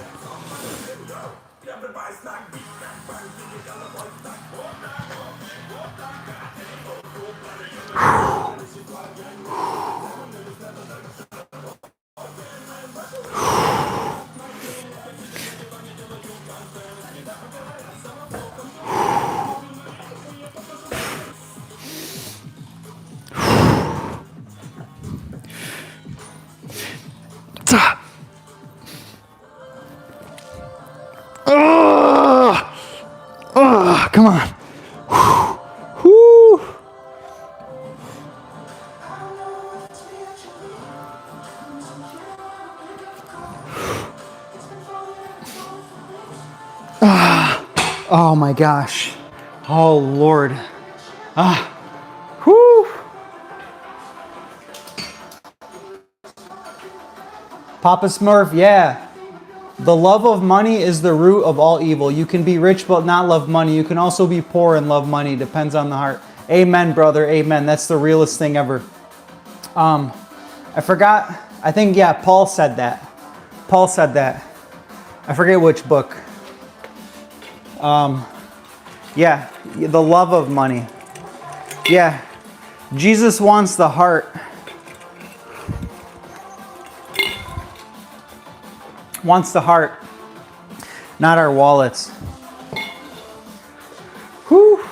Come on. Whew. Oh my gosh. Oh Lord. Whew. Papa Smurf, yeah. The love of money is the root of all evil. You can be rich but not love money. You can also be poor and love money. Depends on the heart. Amen, brother. Amen. That's the realest thing ever. I forgot. I think, yeah, Paul said that. Paul said that. I forget which book. Yeah, the love of money. Yeah, Jesus wants the heart. Wants the heart, not our wallets. Whew.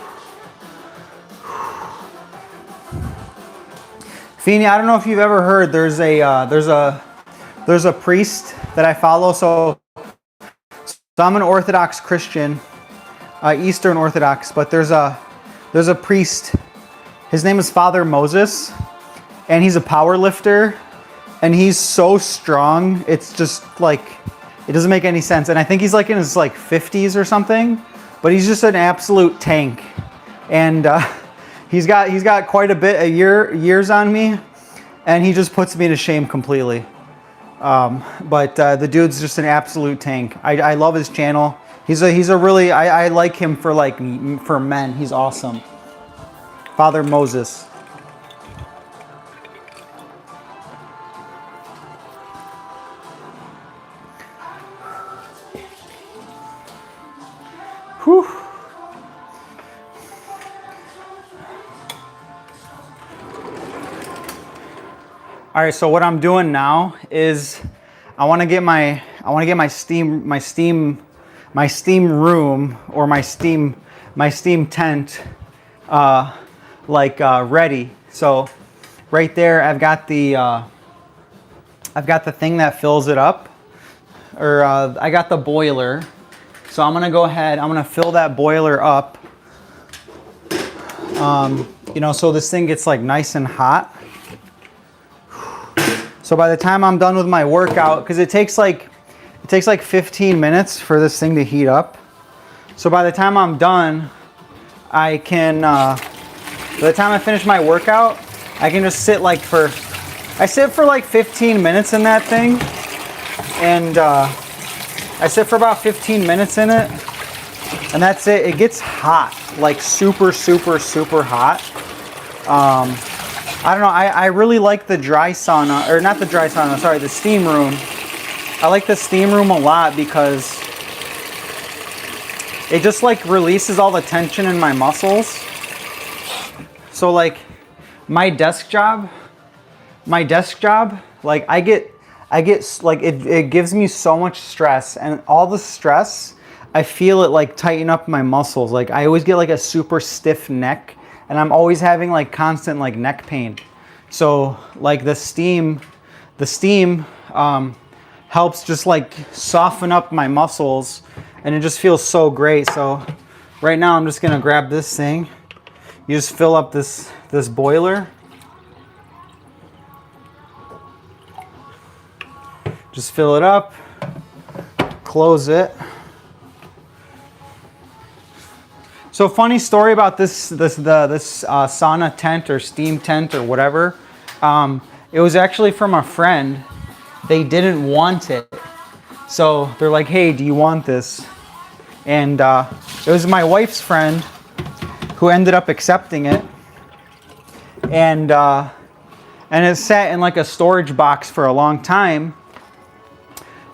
Feeney, I don't know if you've ever heard. There's a priest that I follow. So I'm an Orthodox Christian, Eastern Orthodox. But there's a priest. His name is Father Moses, and he's a power lifter. And he's so strong, it's just like, it doesn't make any sense. And I think he's like in his like 50s or something, but he's just an absolute tank. And he's got quite a bit of years on me, and he just puts me to shame completely. But the dude's just an absolute tank. I love his channel. He's a really, I like him for men. He's awesome. Father Moses. Whew. All right, so what I'm doing now is I want to get my steam room or my steam tent ready. So right there I've got the thing that fills it up, or I got the boiler. So I'm gonna go ahead, I'm gonna fill that boiler up, so this thing gets like nice and hot. So by the time I'm done with my workout, because it takes like 15 minutes for this thing to heat up. So by the time I'm done, by the time I finish my workout, I can just sit for like 15 minutes in that thing, and I sit for about 15 minutes in it, and that's it. It gets hot, like super, super, super hot. I don't know, I really like the dry sauna, or not the dry sauna, sorry, the steam room. I like the steam room a lot because it just like releases all the tension in my muscles. So like my desk job, like I get like, it gives me so much stress, and all the stress, I feel it like tighten up my muscles. Like I always get like a super stiff neck, and I'm always having like constant like neck pain. So like the steam helps just like soften up my muscles, and it just feels so great. So right now I'm just gonna grab this thing. You just fill up this boiler. Just fill it up, close it. So funny story about this sauna tent or steam tent or whatever. It was actually from a friend. They didn't want it, so they're like, "Hey, do you want this?" And it was my wife's friend who ended up accepting it, and it sat in like a storage box for a long time.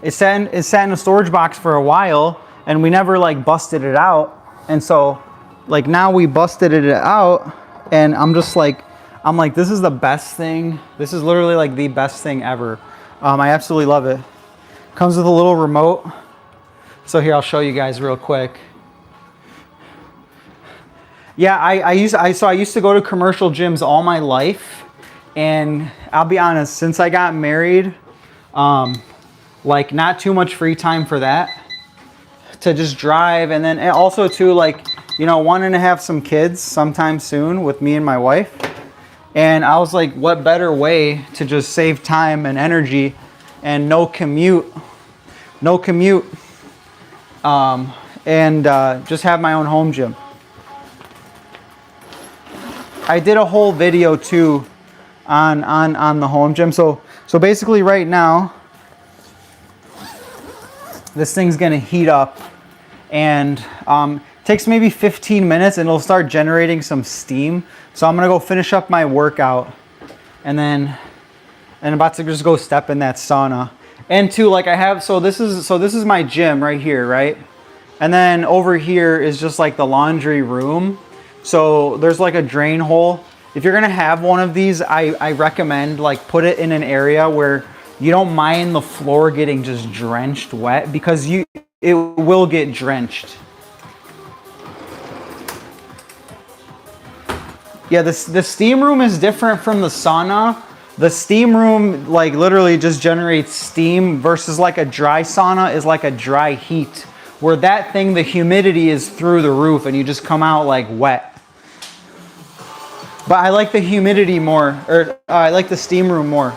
It sat in a storage box for a while, and we never like busted it out. And so like now we busted it out, and I'm like, this is the best thing. This is literally like the best thing ever. I absolutely love it. Comes with a little remote. So here, I'll show you guys real quick. Yeah, I used to go to commercial gyms all my life, and I'll be honest, since I got married, like not too much free time for that, to just drive. And then also too, like you know, wanting to have some kids sometime soon with me and my wife. And I was like, what better way to just save time and energy and no commute, and just have my own home gym. I did a whole video too on the home gym. So basically right now, this thing's gonna heat up, and takes maybe 15 minutes and it'll start generating some steam. So I'm gonna go finish up my workout and I'm about to just go step in that sauna. And too, like I have, so this is my gym right here, right? And then over here is just like the laundry room. So there's like a drain hole. If you're gonna have one of these, I recommend like put it in an area where you don't mind the floor getting just drenched wet, because it will get drenched. Yeah, the steam room is different from the sauna. The steam room like literally just generates steam, versus like a dry sauna is like a dry heat, where that thing, the humidity is through the roof and you just come out like wet. But I like the humidity more, or I like the steam room more.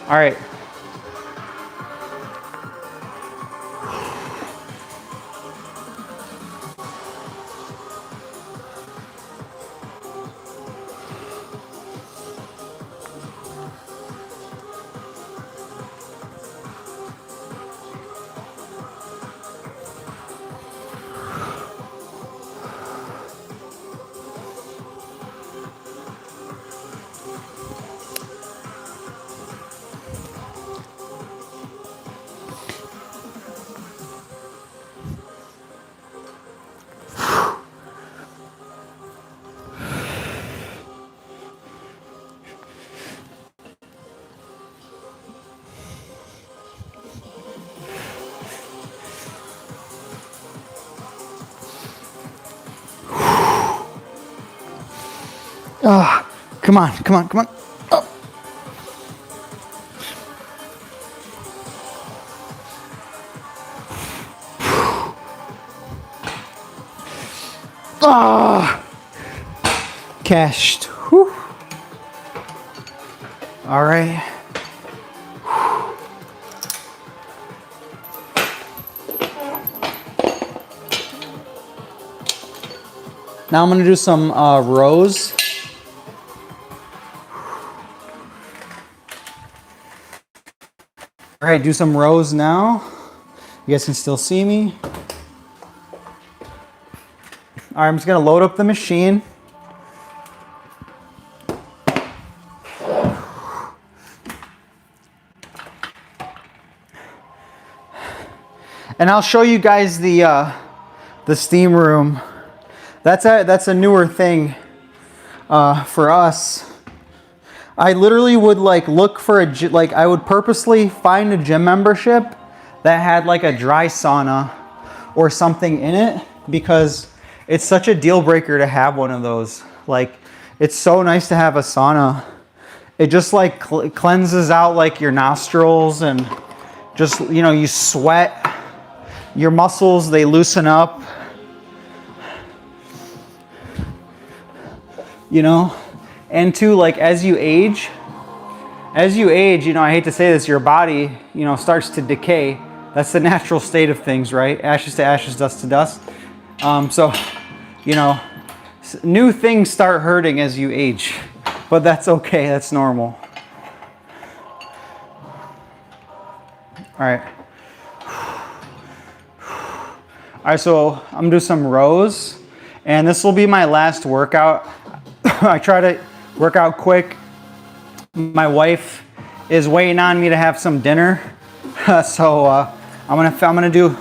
All right. Come on, come on, come on. Oh. Cashed. Whew. All right. Now I'm gonna do some rows. All right, do some rows now. You guys can still see me. All right, I'm just gonna load up the machine. And I'll show you guys the steam room. That's a newer thing for us. I literally would like look for I would purposely find a gym membership that had like a dry sauna or something in it, because it's such a deal breaker to have one of those. Like, it's so nice to have a sauna. It just like cleanses out like your nostrils, and just, you know, you sweat, your muscles, they loosen up, you know. And two, like as you age, you know, I hate to say this, your body, you know, starts to decay. That's the natural state of things, right? Ashes to ashes, dust to dust. So, you know, new things start hurting as you age, but that's okay. That's normal. All right. All right, so I'm gonna do some rows, and this will be my last workout. I try to work out quick. My wife is waiting on me to have some dinner, so I'm gonna do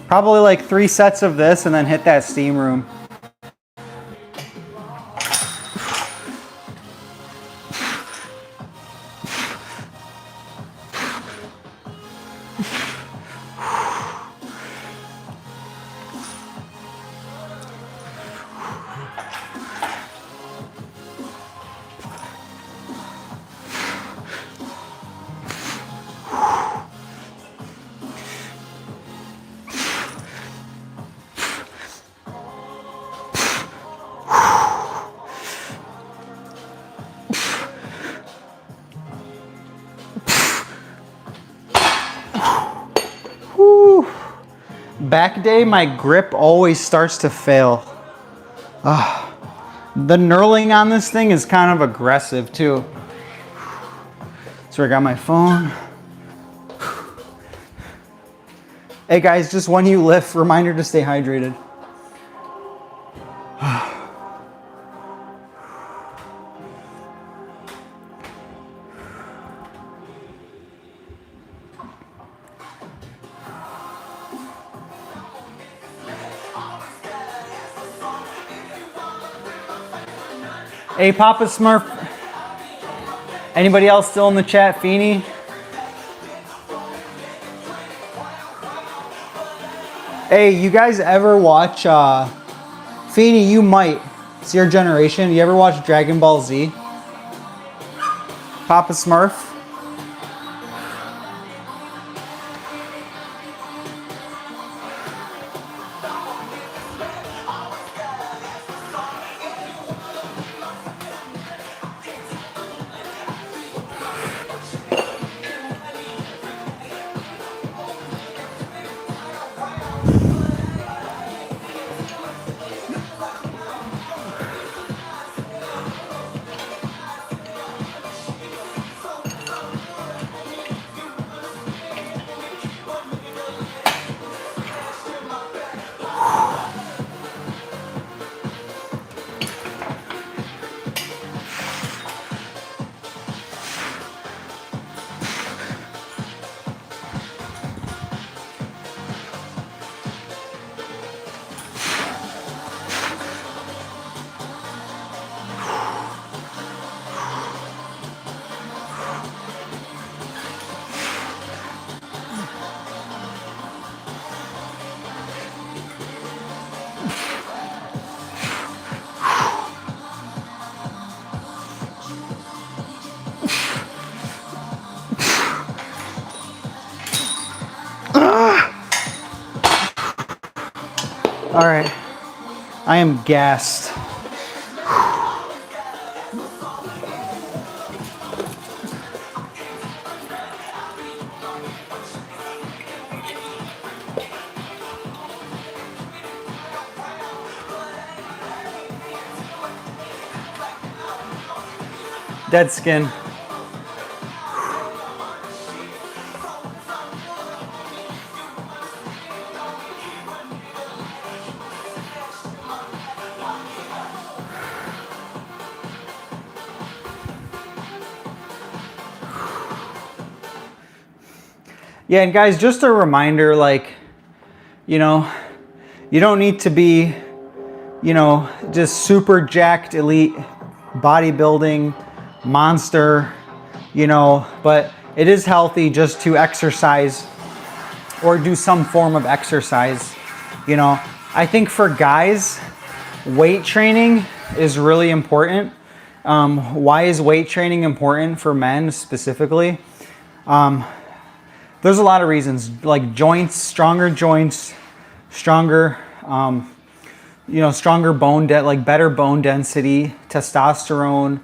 probably like 3 sets of this and then hit that steam room. back day, my grip always starts to fail. The knurling on this thing is kind of aggressive too. So I got my phone. Hey guys, just when you lift, reminder to stay hydrated. Hey, Papa Smurf. Anybody else still in the chat? Feeny? Hey, you guys ever watch, Feeny, you might. It's your generation. You ever watch Dragon Ball Z? Papa Smurf? All right, I am gassed. Dead skin. Yeah, and guys, just a reminder, like, you know, you don't need to be, you know, just super jacked elite bodybuilding monster, you know, but it is healthy just to exercise or do some form of exercise. You know, I think for guys, weight training is really important. Why is weight training important for men specifically? There's a lot of reasons, like joints, stronger, you know, stronger bone like better bone density, testosterone,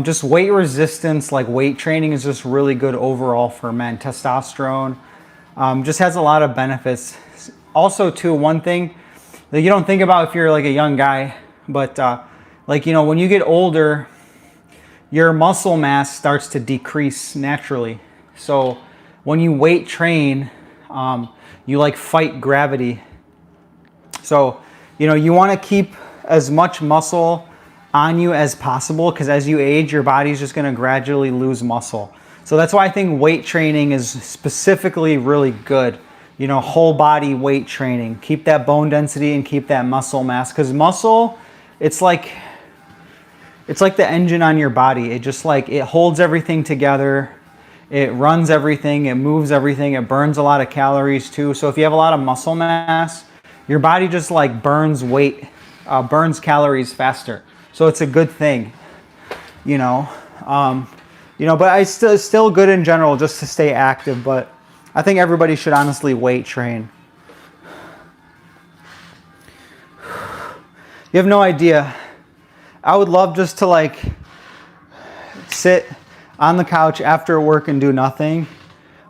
just weight resistance. Like weight training is just really good overall for men. Testosterone just has a lot of benefits. Also, too, one thing that you don't think about if you're like a young guy, but like, you know, when you get older, your muscle mass starts to decrease naturally. So when you weight train, you like fight gravity. So, you know, you want to keep as much muscle on you as possible, because as you age, your body's just going to gradually lose muscle. So that's why I think weight training is specifically really good. You know, whole body weight training. Keep that bone density and keep that muscle mass, because muscle, it's like the engine on your body. It just like, it holds everything together. It runs everything, it moves everything, it burns a lot of calories too. So if you have a lot of muscle mass, your body just like burns burns calories faster. So it's a good thing, you know. But it's still good in general just to stay active. But I think everybody should honestly weight train. You have no idea. I would love just to like sit on the couch after work and do nothing,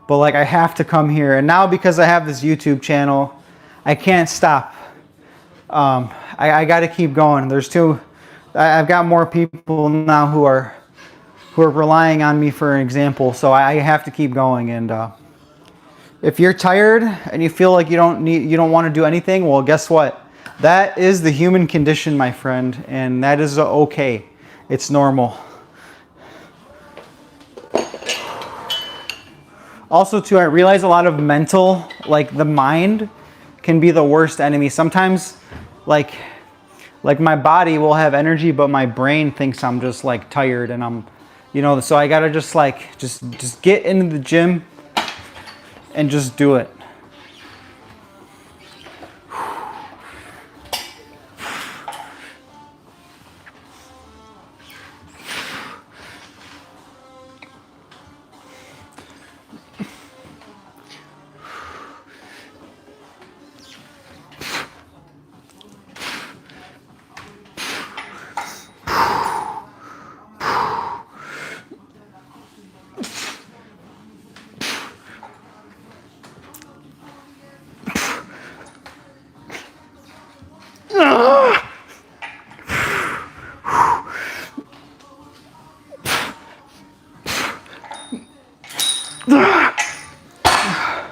but like I have to come here. And now because I have this YouTube channel, I can't stop. I got to keep going. I've got more people now who are relying on me for an example, so I have to keep going. And if you're tired and you feel like you don't want to do anything, well, guess what? That is the human condition, my friend, and that is okay. It's normal. Also, too, I realize a lot of mental, like the mind, can be the worst enemy. Sometimes, like my body will have energy, but my brain thinks I'm just like tired, and I'm, so I gotta just get into the gym and just do it.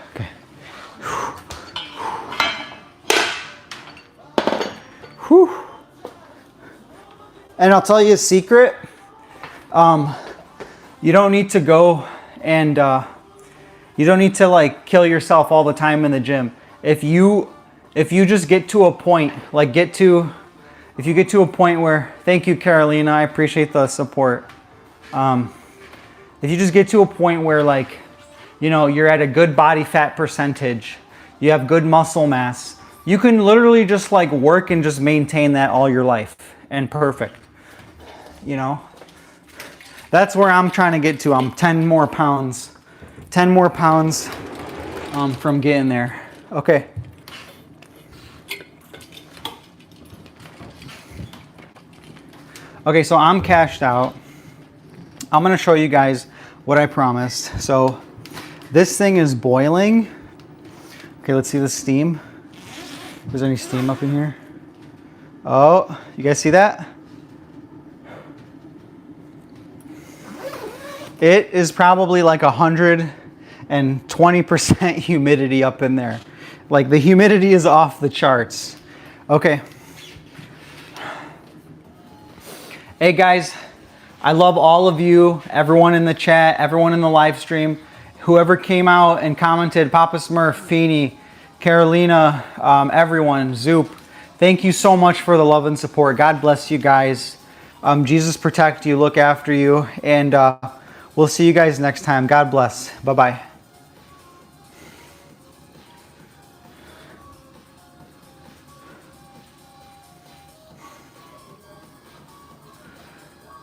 Okay. Whew. And I'll tell you a secret. You don't need to go and you don't need to like kill yourself all the time in the gym. If you just get to a point, if you get to a point where, thank you, Carolina, I appreciate the support. If you just get to a point where you're at a good body fat percentage, you have good muscle mass, you can literally just work and just maintain that all your life and perfect. That's where I'm trying to get to. I'm 10 more pounds from getting there. Okay. Okay, so I'm cashed out. I'm gonna show you guys what I promised. So this thing is boiling. Okay, let's see the steam. If there's any steam up in here. Oh, you guys see that? It is probably like 120% humidity up in there. Like the humidity is off the charts. Okay. Hey guys, I love all of you, everyone in the chat, everyone in the live stream, whoever came out and commented, Papa Smurf, Feeny, Carolina, everyone, Zoop. Thank you so much for the love and support. God bless you guys. Jesus protect you, look after you, and we'll see you guys next time. God bless. Bye-bye.